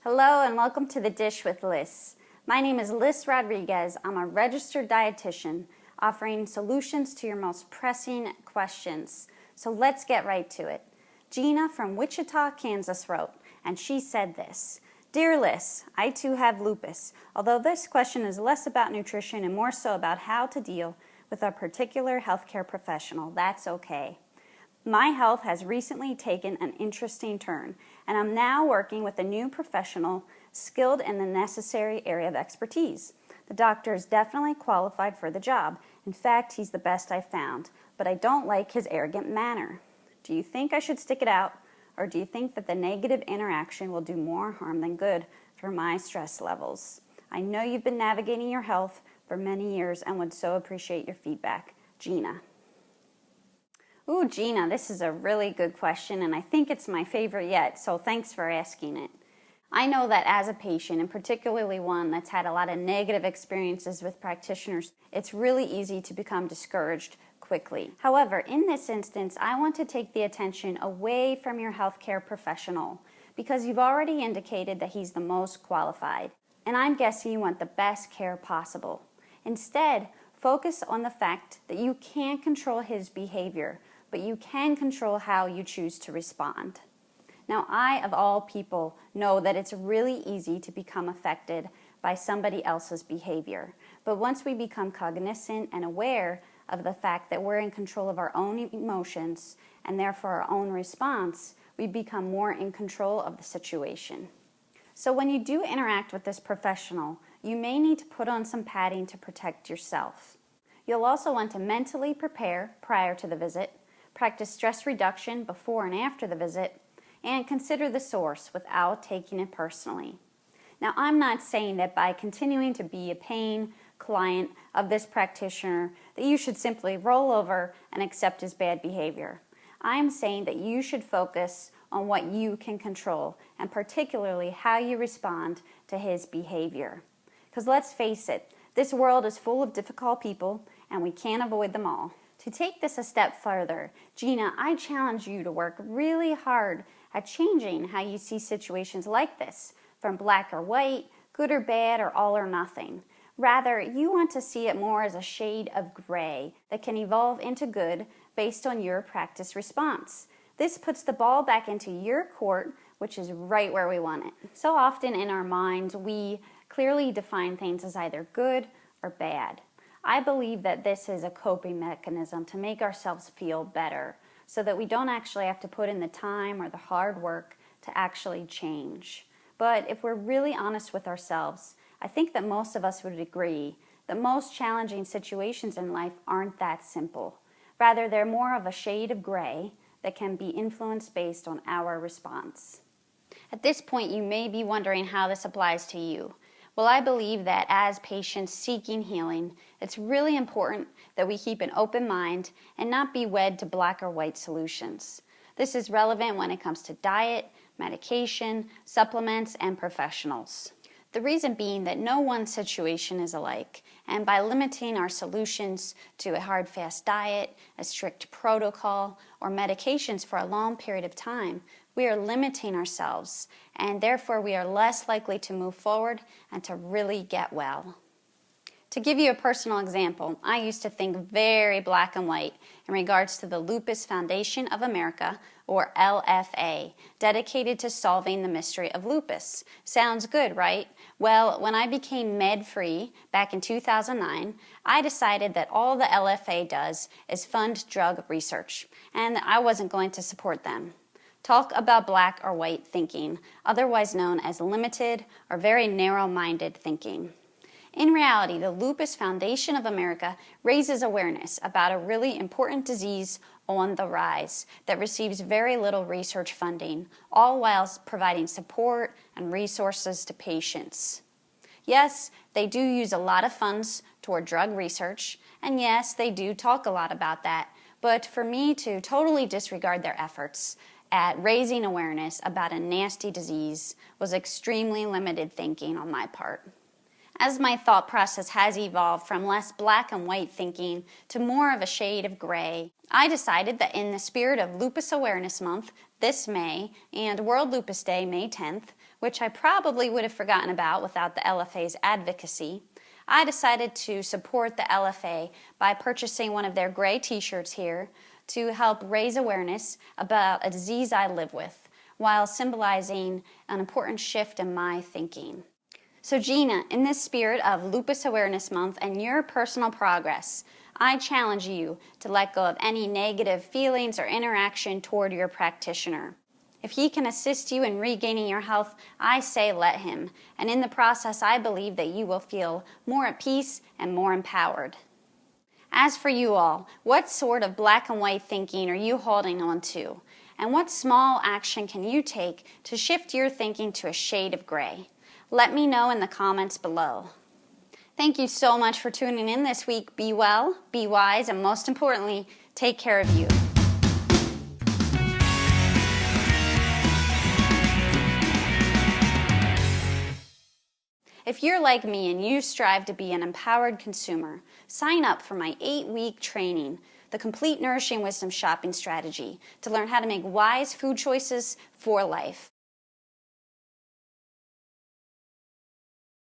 Hello and welcome to The Dish with Liz. My name is Liz Rodriguez. I'm a registered dietitian offering solutions to your most pressing questions. So let's get right to it. Gina from Wichita, Kansas wrote, and she said this: Dear Liz, I too have lupus, although this question is less about nutrition and more so about how to deal with a particular healthcare professional. That's okay. My health has recently taken an interesting turn, and I'm now working with a new professional skilled in the necessary area of expertise. The doctor is definitely qualified for the job. In fact, he's the best I've found, but I don't like his arrogant manner. Do you think I should stick it out, or do you think that the negative interaction will do more harm than good for my stress levels? I know you've been navigating your health for many years and would so appreciate your feedback. Gina. Ooh, Gina, this is a really good question, and I think it's my favorite yet, so thanks for asking it. I know that as a patient, and particularly one that's had a lot of negative experiences with practitioners, it's really easy to become discouraged quickly. However, in this instance, I want to take the attention away from your healthcare professional because you've already indicated that he's the most qualified, and I'm guessing you want the best care possible. Instead, focus on the fact that you can't control his behavior, but you can control how you choose to respond. Now, I, of all people, know that it's really easy to become affected by somebody else's behavior. But once we become cognizant and aware of the fact that we're in control of our own emotions and therefore our own response, we become more in control of the situation. So when you do interact with this professional, you may need to put on some padding to protect yourself. You'll also want to mentally prepare prior to the visit, practice stress reduction before and after the visit, and consider the source without taking it personally. Now, I'm not saying that by continuing to be a paying client of this practitioner that you should simply roll over and accept his bad behavior. I am saying that you should focus on what you can control, and particularly how you respond to his behavior. Because let's face it, this world is full of difficult people, and we can't avoid them all. To take this a step further, Gina, I challenge you to work really hard at changing how you see situations like this, from black or white, good or bad, or all or nothing. Rather, you want to see it more as a shade of gray that can evolve into good based on your practice response. This puts the ball back into your court, which is right where we want it. So often in our minds, we clearly define things as either good or bad. I believe that this is a coping mechanism to make ourselves feel better so that we don't actually have to put in the time or the hard work to actually change. But if we're really honest with ourselves, I think that most of us would agree that most challenging situations in life aren't that simple. Rather, they're more of a shade of gray that can be influenced based on our response. At this point, you may be wondering how this applies to you. Well, I believe that as patients seeking healing, it's really important that we keep an open mind and not be wed to black or white solutions. This is relevant when it comes to diet, medication, supplements, and professionals. The reason being that no one situation is alike, and by limiting our solutions to a hard, fast diet, a strict protocol, or medications for a long period of time, we are limiting ourselves, and therefore we are less likely to move forward and to really get well. To give you a personal example, I used to think very black and white in regards to the Lupus Foundation of America, or LFA, dedicated to solving the mystery of lupus. Sounds good, right? Well, when I became med-free back in 2009, I decided that all the LFA does is fund drug research, and I wasn't going to support them. Talk about black or white thinking, otherwise known as limited or very narrow-minded thinking. In reality, the Lupus Foundation of America raises awareness about a really important disease on the rise that receives very little research funding, all while providing support and resources to patients. Yes, they do use a lot of funds toward drug research, and yes, they do talk a lot about that, but for me to totally disregard their efforts at raising awareness about a nasty disease was extremely limited thinking on my part. As my thought process has evolved from less black and white thinking to more of a shade of gray, I decided that in the spirit of Lupus Awareness Month this May and World Lupus Day, May 10th, which I probably would have forgotten about without the LFA's advocacy, I decided to support the LFA by purchasing one of their gray t-shirts here to help raise awareness about a disease I live with, while symbolizing an important shift in my thinking. So Gina, in this spirit of Lupus Awareness Month and your personal progress, I challenge you to let go of any negative feelings or interaction toward your practitioner. If he can assist you in regaining your health, I say let him. And in the process, I believe that you will feel more at peace and more empowered. As for you all, what sort of black and white thinking are you holding on to? And what small action can you take to shift your thinking to a shade of gray? Let me know in the comments below. Thank you so much for tuning in this week. Be well, be wise, and most importantly, take care of you. If you're like me and you strive to be an empowered consumer, sign up for my 8-week training, The Complete Nourishing Wisdom Shopping Strategy, to learn how to make wise food choices for life.